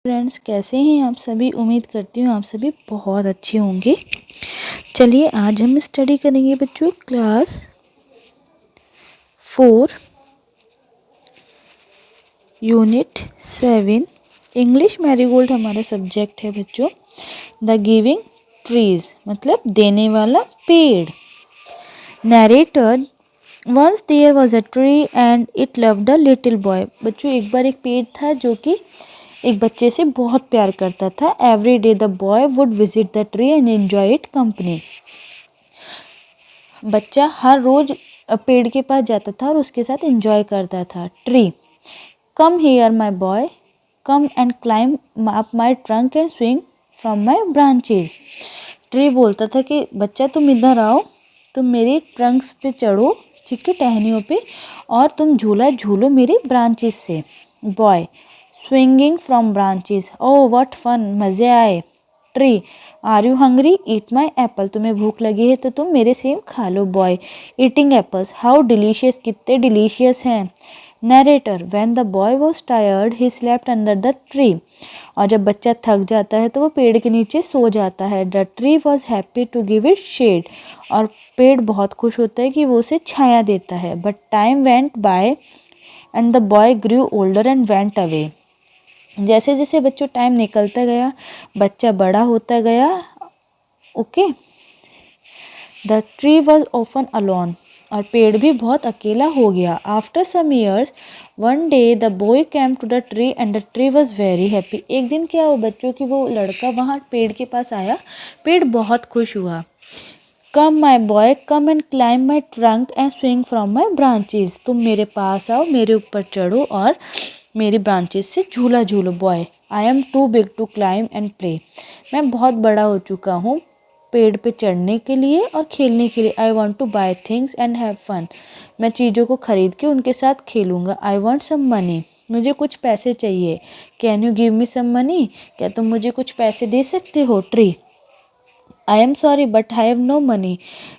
Friends, कैसे हैं आप सभी। उम्मीद करती हूँ आप सभी बहुत अच्छे होंगे। चलिए आज हम स्टडी करेंगे बच्चों क्लास 4 यूनिट 7 इंग्लिश मैरीगोल्ड हमारा सब्जेक्ट है बच्चों। द गिविंग ट्रीज मतलब देने वाला पेड़। Narrator once there was a tree and it loved a little boy. बच्चों एक बार एक पेड़ था जो कि एक बच्चे से बहुत प्यार करता था। Every day the boy would visit the tree and enjoy it company. बच्चा हर रोज पेड़ के पास जाता था और उसके साथ एंजॉय करता था। Tree come here my boy come and climb up my trunk and swing from my branches. Tree बोलता था कि बच्चा तुम इधर आओ, तुम मेरे ट्रंक्स पे चढ़ो, ठीक है, टहनियों पे, और तुम झूला झूलो मेरे ब्रांचेस से। Boy swinging from branches, oh what fun, मज़े आए। Tree are you hungry, eat my apple, तुम्हें भूख लगी है तो तुम मेरे सेब खा लो। Boy eating apples, how delicious, कितने डिलीशियस हैं। Narrator when the boy was tired he slept under the tree. और जब बच्चा थक जाता है तो वो पेड़ के नीचे सो जाता है। The tree was happy to give it shade. और पेड़ बहुत खुश होता है कि वो उसे छाया देता है। But time went by and the boy grew older and went away. जैसे जैसे बच्चों टाइम निकलता गया, बच्चा बड़ा होता गया। Okay, the tree was often alone. और पेड़ भी बहुत अकेला हो गया। After some years one day the boy came to the tree and the tree was very happy. एक दिन क्या हुआ बच्चों की, वो लड़का वहाँ पेड़ के पास आया, पेड़ बहुत खुश हुआ। Come my boy come and climb my trunk and swing from my branches. तुम मेरे पास आओ, मेरे ऊपर चढ़ो और मेरी ब्रांचेस से झूला झूलो। Boy I am too big to climb and play. मैं बहुत बड़ा हो चुका हूँ पेड़ पे चढ़ने के लिए और खेलने के लिए। I want to buy things and have fun. मैं चीज़ों को खरीद के उनके साथ खेलूँगा। आई वॉन्ट सम मनी, मुझे कुछ पैसे चाहिए। Can you give me some money, क्या तुम मुझे कुछ पैसे दे सकते हो। Tree I am sorry but I have no money.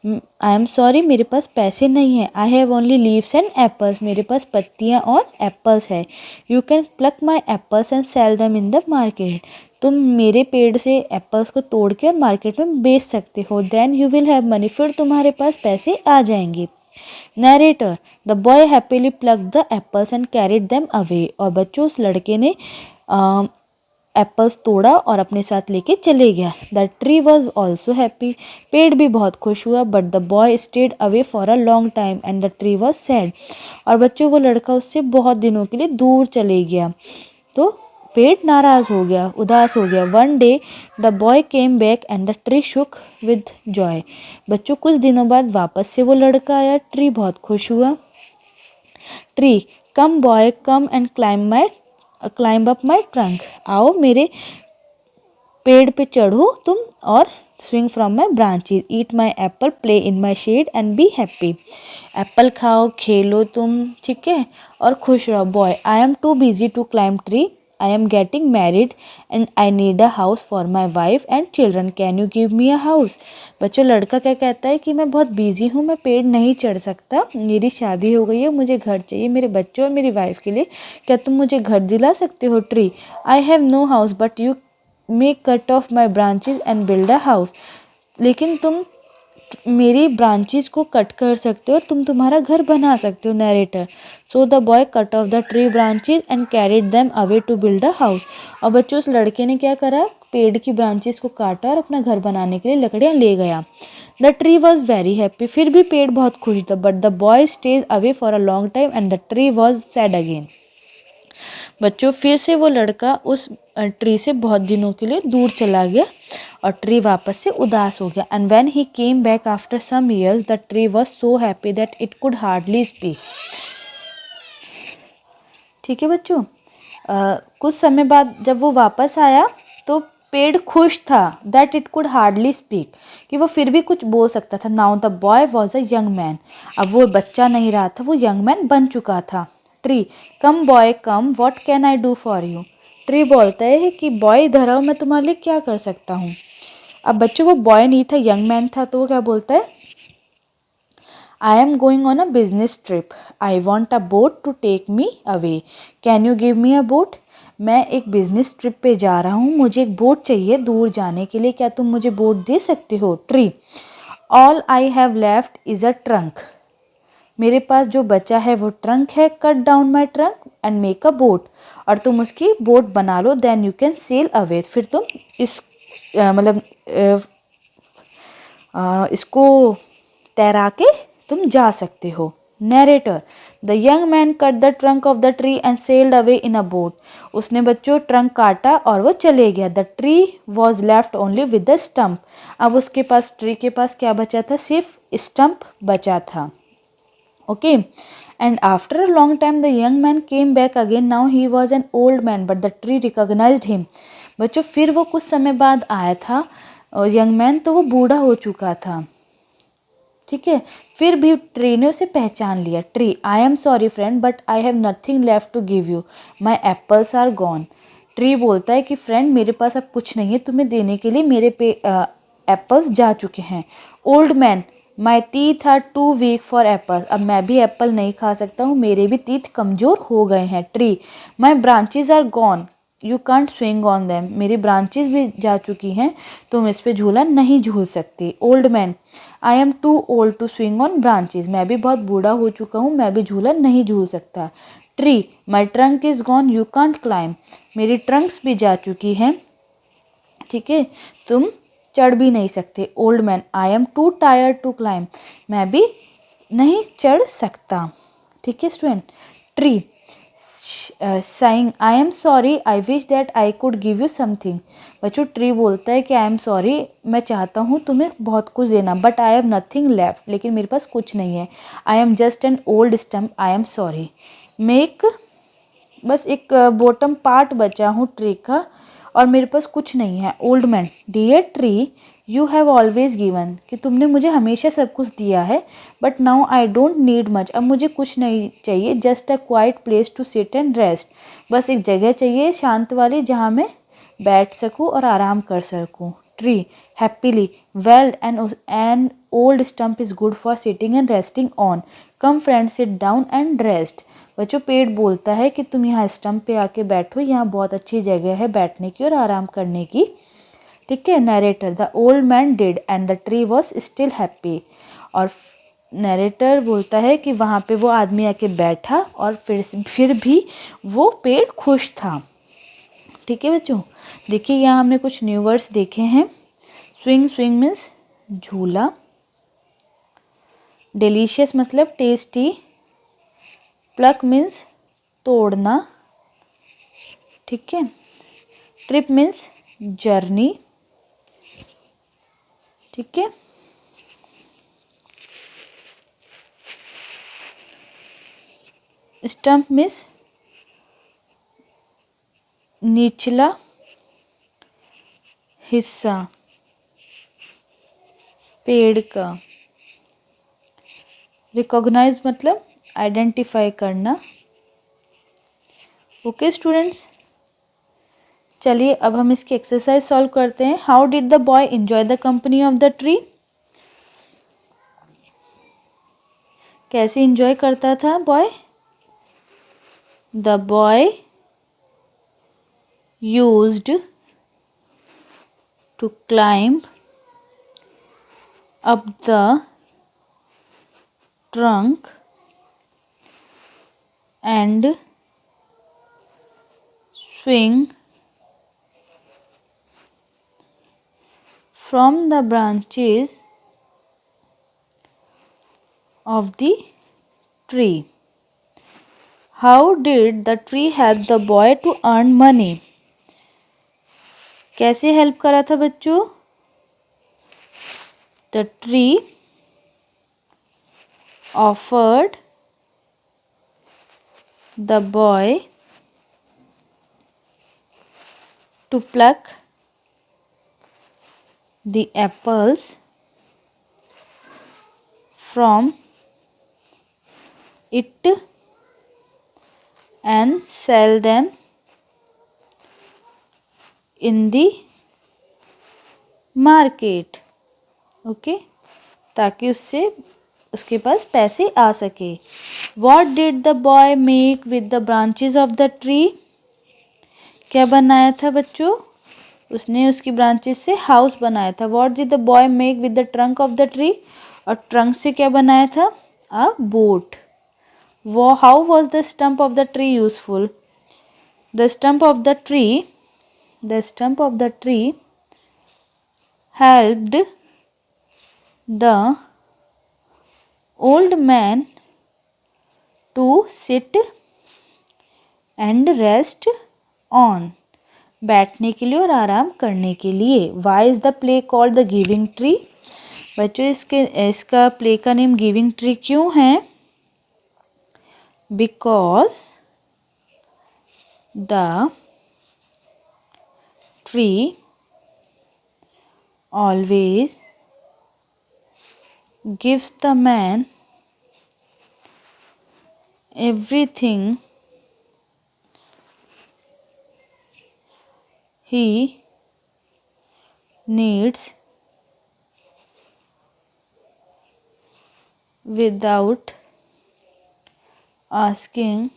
I am sorry, मेरे पास पैसे नहीं है। I have only leaves and apples, मेरे पास पत्तियाँ और एप्पल्स है। You can pluck my apples and sell them in the market. तुम मेरे पेड़ से एप्पल्स को तोड़ के और मार्केट में बेच सकते हो। Then you will have money, फिर तुम्हारे पास पैसे आ जाएंगे। Narrator the boy happily pluck the apples and carried them away. और बच्चों उस लड़के ने एप्पल्स तोड़ा और अपने साथ लेके चले गया। The tree was also happy, पेड़ भी बहुत खुश हुआ। But the boy stayed away for a long time and the tree was sad. और बच्चों वो लड़का उससे बहुत दिनों के लिए दूर चले गया तो पेड़ नाराज हो गया, उदास हो गया। One day the boy came back and the tree shook with joy. बच्चों कुछ दिनों बाद वापस से वो लड़का आया, ट्री बहुत खुश हुआ। Tree come boy come and climb up my trunk. आओ मेरे पेड़ पे चढ़ो तुम और swing from my branches. Eat my apple, play in my shade and be happy. Apple खाओ, खेलो तुम, ठीक है, और खुश रहो। Boy I am too busy to climb tree, I am getting married and I need a house for my wife and children. Can you give me a house. बच्चों लड़का क्या कहता है कि मैं बहुत बिजी हूँ, मैं पेड़ नहीं चढ़ सकता, मेरी शादी हो गई है, मुझे घर चाहिए मेरे बच्चों और मेरी वाइफ के लिए, क्या तुम मुझे घर दिला सकते हो। Tree I have no house but you may cut off my branches and build a house. लेकिन तुम मेरी ब्रांचेज को कट कर सकते हो, तुम तुम्हारा घर बना सकते हो। Narrator so the boy cut off the tree branches and carried them away to build a house. और बच्चों उस लड़के ने क्या करा, पेड़ की ब्रांचेस को काटा और अपना घर बनाने के लिए लकड़ियाँ ले गया। The tree was very happy, फिर भी पेड़ बहुत खुश था। But the boy stays away for a long time and the tree was sad again. बच्चों फिर से वो लड़का उस ट्री से बहुत दिनों के लिए दूर चला गया और ट्री वापस से उदास हो गया। And when he came back after some years the tree was so happy that it could hardly speak. ठीक है बच्चों, कुछ समय बाद जब वो वापस आया तो पेड़ खुश था, that it could hardly speak, कि वो फिर भी कुछ बोल सकता था। Now the boy was a young man, अब वो बच्चा नहीं रहा था, वो यंग मैन बन चुका था। Tree come boy come, what can I do for you. Tree बोलता है कि बॉय इधर आओ, मैं तुम्हारे लिए क्या कर सकता हूँ। अब बच्चों वो बॉय नहीं था, यंग मैन था, तो वो क्या बोलता है, I am going on a business trip. I want a boat to take me away. Can you give me a boat? मैं एक बिजनेस ट्रिप पे जा रहा हूँ, मुझे एक बोट चाहिए दूर जाने के लिए, क्या तुम मुझे बोट दे सकते हो? Tree, all I have left is a trunk, मेरे पास जो बचा है वो ट्रंक है, cut down my trunk and make a boat, और तुम उसकी बोट बना लो, then you can sail away, फिर तुम इस मतलब इसको तैरा के तुम जा सकते हो। Narrator, the young man cut the trunk of the tree and sailed away in a boat, उसने बच्चों ट्रंक काटा और वो चले गया। The tree was left only with the stump, अब उसके पास ट्री के पास क्या बचा था? सिर्फ स्टम्प बचा था। Okay, and after a long time the young man came back again, now he was an old man but the tree recognised him, बच्चों फिर वो कुछ समय बाद आया था यंग मैन, तो वो बूढ़ा हो चुका था। ठीक है, फिर भी ट्री ने उसे पहचान लिया। Tree, I am sorry friend but I have nothing left to give you, my apples are gone. ट्री बोलता है कि फ्रेंड मेरे पास अब कुछ नहीं है तुम्हें देने के लिए, मेरे पे एप्पल्स जा चुके हैं। Old man, my teeth are too weak for apple, अब मैं भी एप्पल नहीं खा सकता हूँ, मेरे भी टीथ कमज़ोर हो गए हैं। Tree, my branches are gone, you can't swing on them, मेरी ब्रांचेज भी जा चुकी हैं, तुम इस पे झूला नहीं झूल सकते। Old man, I am too old to swing on branches, मैं भी बहुत बूढ़ा हो चुका हूँ, मैं भी झूला नहीं झूल सकता। Tree, my trunk is gone, you can't climb, मेरी ट्रंक्स भी जा चुकी हैं, ठीक है, तुम चढ़ भी नहीं सकते। Old man, I am too tired to climb, मैं भी नहीं चढ़ सकता। ठीक है student. Tree, saying, I am sorry, I wish that I could give you something, बच्चों ट्री बोलता है कि आई एम सॉरी, मैं चाहता हूँ तुम्हें बहुत कुछ देना, but I have nothing left, लेकिन मेरे पास कुछ नहीं है। I am just an old stump, I am sorry, मैं एक बस एक बॉटम पार्ट बचा हूँ ट्री का और मेरे पास कुछ नहीं है। Old man, dear tree you have always given, कि तुमने मुझे हमेशा सब कुछ दिया है, but now I don't need much, अब मुझे कुछ नहीं चाहिए, just a quiet place to sit and rest, बस एक जगह चाहिए शांत वाली जहाँ मैं बैठ सकूँ और आराम कर सकूँ। Tree, happily, well an old stump is good for sitting and resting on, come friend sit down and rest, बच्चों पेड़ बोलता है कि तुम यहाँ स्टम्प पे आके बैठो, यहाँ बहुत अच्छी जगह है बैठने की और आराम करने की। ठीक है। Narrator, the old man did and the tree was still happy, और नरेटर बोलता है कि वहाँ पे वो आदमी आके बैठा और फिर भी वो पेड़ खुश था। ठीक है बच्चों, देखिए यहाँ हमने कुछ न्यू वर्ड्स देखे हैं। स्विंग, स्विंग मीन्स झूला, डिलीशियस मतलब टेस्टी, प्लक मीन्स तोड़ना, ठीक है, ट्रिप मीन्स जर्नी, ठीक है, स्टम्प मीन्स निचला हिस्सा पेड़ का, रिकॉग्नाइज मतलब आइडेंटिफाई करना। ओके स्टूडेंट्स, चलिए अब हम इसकी एक्सरसाइज सॉल्व करते हैं। How did the boy enjoy the company of the tree, कैसे एंजॉय करता था boy? The boy used to climb up the trunk and swing from the branches of the tree. How did the tree help the boy to earn money? कैसे help करा था बच्चों? The tree offered the boy to pluck the apples from it and sell them in the market. Okay, ताकि उसके पास पैसे आ सके। What did the boy make with the branches of the tree? क्या बनाया था बच्चों? उसने उसकी ब्रांचेस से हाउस बनाया था। What did the boy make with the trunk of the tree? और ट्रंक से क्या बनाया था? अ boat. How was the stump of the tree useful? The stump of the tree helped the old man to sit and rest on. बैठने के लिए और आराम करने के लिए। Why is the play called the giving tree? बच्चों इसका प्ले का नेम गिविंग ट्री क्यों है? Because the tree always gives the man everything he needs without asking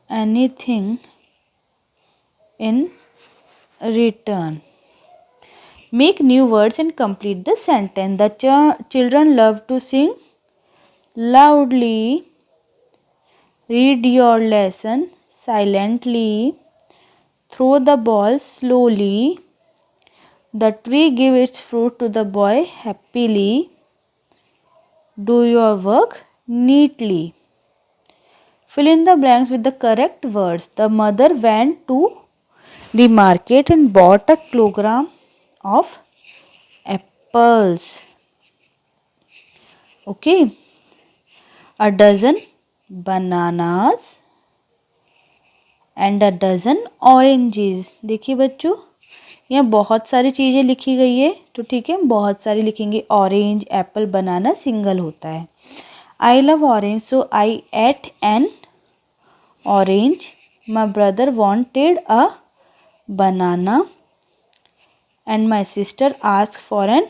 anything in return. Make new words and complete the sentence. The children love to sing loudly. Read your lesson silently. Throw the ball slowly. The tree gives its fruit to the boy happily. Do your work neatly. Fill in the blanks with the correct words. The mother went to the market and bought a kilogram of apples. Okay. A dozen bananas and a dozen oranges. देखिए बच्चों, यहाँ बहुत सारी चीज़ें लिखी गई है, तो ठीक है, बहुत सारी लिखेंगे। ऑरेंज, एप्पल, बनाना सिंगल होता है। I love orange so I ate an orange. My brother wanted a banana and my sister asked for an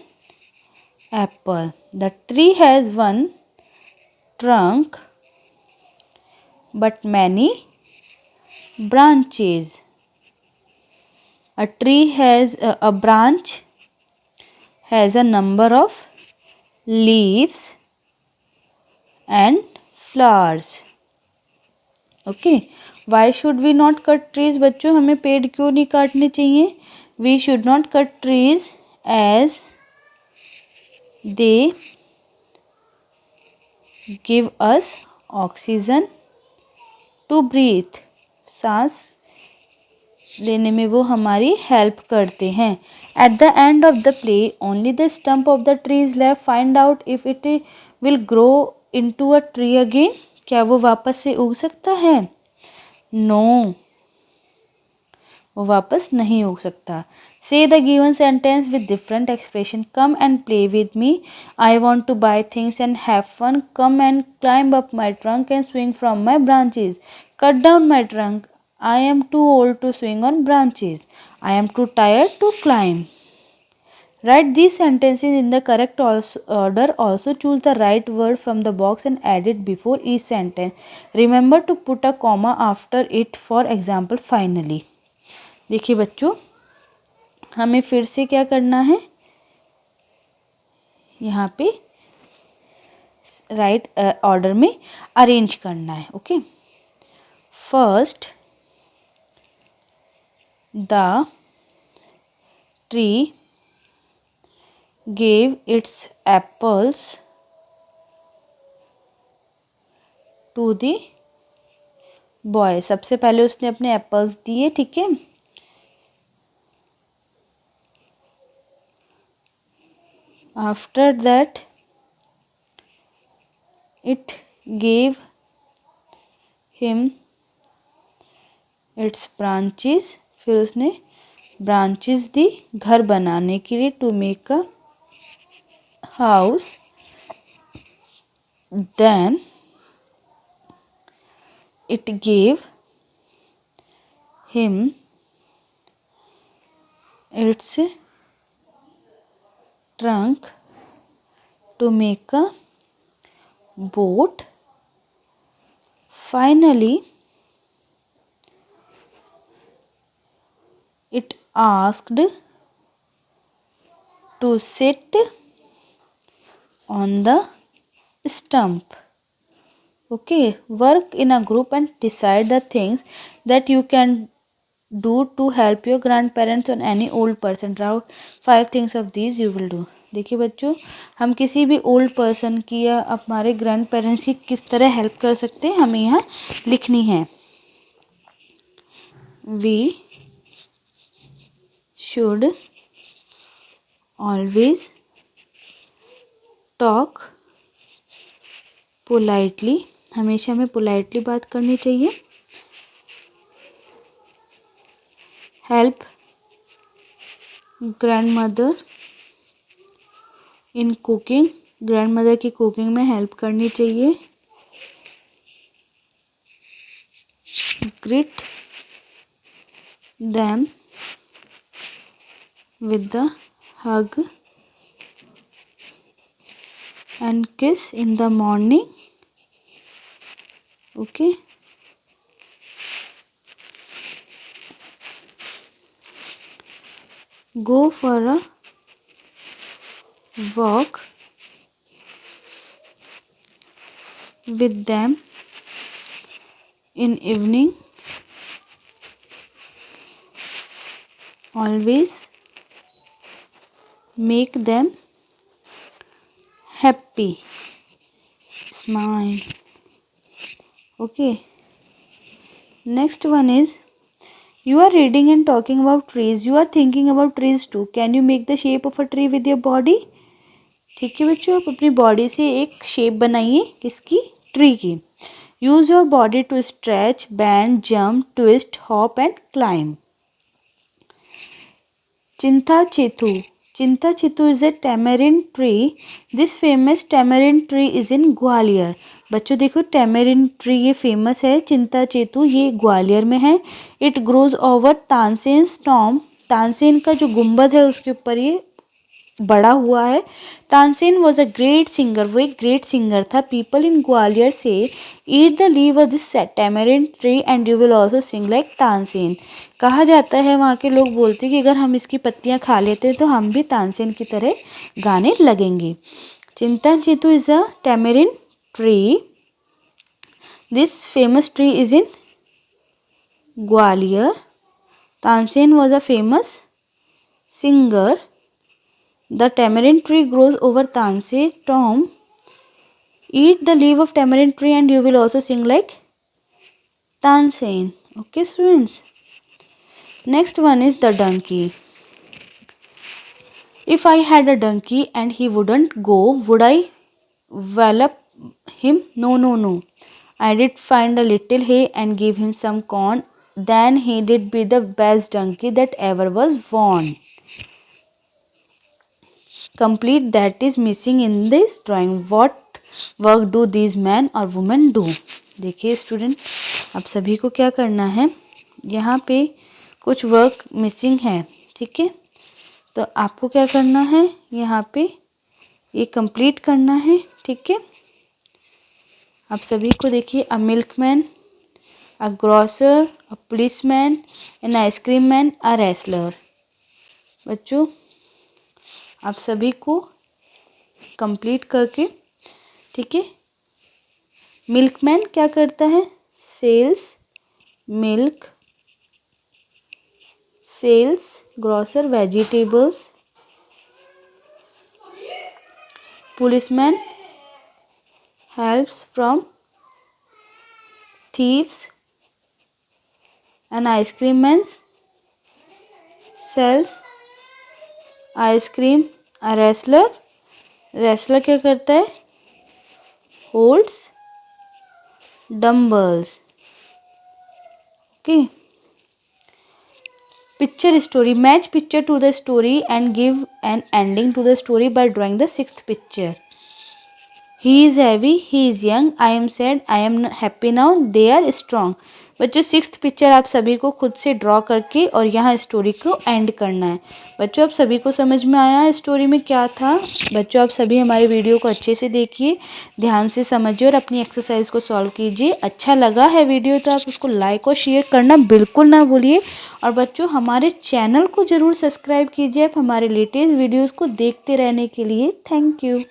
apple. The tree has one trunk but many branches. A tree has a branch has a number of leaves and flowers. Okay, why should we not cut trees? बच्चों, हमें पेड़ क्यों नहीं काटने चाहिए? We should not cut trees as they give us oxygen to breathe. सांस लेने में वो हमारी हेल्प करते हैं. At the end of the play only the stump of the tree is left. Find out if it will grow into a tree again. क्या वो वापस से उग सकता है? नो, वो वापस नहीं उग सकता. Say the given sentence with different expression. Come and play with me. I want to buy things and have fun. Come and climb up my trunk and swing from my branches. Cut down my trunk. I am too old to swing on branches. I am too tired to climb. Write these sentences in the correct order. Also choose the right word from the box and add it before each sentence. Remember to put a comma after it. For example, finally. देखिए बच्चों, हमें फिर से क्या करना है? यहाँ पे राइट ऑर्डर में अरेंज करना है. Okay, first the tree gave its apples to the boy. सबसे पहले उसने अपने एप्पल्स दिए. ठीक है, after that it gave him its branches. फिर उसने ब्रांचेस दी घर बनाने के लिए. To make a house. Then it gave him its trunk to make a boat. Finally It asked to sit on the stump. Okay, work in a group and decide the things that you can do to help your grandparents or any old person. Draw 5 things of these you will do. देखिए बच्चों, हम किसी भी old person की या हमारे grand parents की किस तरह हेल्प कर सकते हैं हमें यहाँ लिखनी है. We should always talk politely. हमेशा हमें पोलाइटली बात करनी चाहिए. Help grandmother in cooking. Grandmother की कुकिंग में हेल्प करनी चाहिए. Greet them with the hug and kiss in the morning. Okay. Go for a walk with them in evening. Always make them happy. Smile. Okay. Next one is, you are reading and talking about trees. You are thinking about trees too. Can you make the shape of a tree with your body? ठीक है बच्चों, आप अपनी body से एक shape बनाइए. किसकी? Tree की. Use your body to stretch, bend, jump, twist, hop and climb. Chintachetu. Chintachetu is a tamarind tree. This famous tamarind tree is in Gwalior. बच्चों देखो, tamarind tree ये फेमस है. चिंताचेतु ये ग्वालियर में है. It grows over Tansen storm. Tansen का जो गुम्बद है उसके ऊपर ये बड़ा हुआ है. Tansen was a great singer. वो एक ग्रेट सिंगर था. पीपल इन ग्वालियर से eat the leave of this tamarind tree and you will also sing like Tansen. कहा जाता है, वहाँ के लोग बोलते हैं कि अगर हम इसकी पत्तियाँ खा लेते हैं तो हम भी तानसेन की तरह गाने लगेंगे. Chintachetu is a tamarind tree. This famous tree is in Gwalior. Tansen was a famous singer. The tamarind tree grows over Tansei Tom. Eat the leaf of tamarind tree and you will also sing like Tansen. Okay students. Next one is the donkey. If I had a donkey and he wouldn't go, would I wallop him? No, no, no. I did find a little hay and give him some corn. Then he did be the best donkey that ever was born. Complete that is missing in this drawing. What work do these men or women do? देखिए student, आप सभी को क्या करना है, यहाँ पे कुछ वर्क मिसिंग है. ठीक है, तो आपको क्या करना है, यहाँ पे ये कंप्लीट करना है. ठीक है, आप सभी को देखिए, a milkman, a grocer, a policeman, an ice cream man, a wrestler. बच्चों आप सभी को कंप्लीट करके, ठीक है. मिल्कमैन क्या करता है, sells milk, sells grocer vegetables. Policeman helps from thieves. An ice cream man sells ice cream. A wrestler, wrestler क्या करता है, holds dumbbells. Okay. Picture story. Match picture to the story and give an ending to the story by drawing the sixth picture. He is heavy, he is young, I am sad, I am happy now, they are strong. बच्चों 6th picture आप सभी को खुद से draw करके और यहाँ story को एंड करना है। बच्चों आप सभी को समझ में आया स्टोरी में क्या था? बच्चों आप सभी हमारे वीडियो को अच्छे से देखिए, ध्यान से समझिए और अपनी एक्सरसाइज को सॉल्व कीजिए। अच्छा लगा है वीडियो तो आप उसको लाइक और शेयर करना बिल्कुल ना भूलिए। और बच्चों हमारे चैनल को ज़रूर सब्सक्राइब कीजिए आप हमारे लेटेस्ट वीडियोज़ को देखते रहने के लिए। Thank you.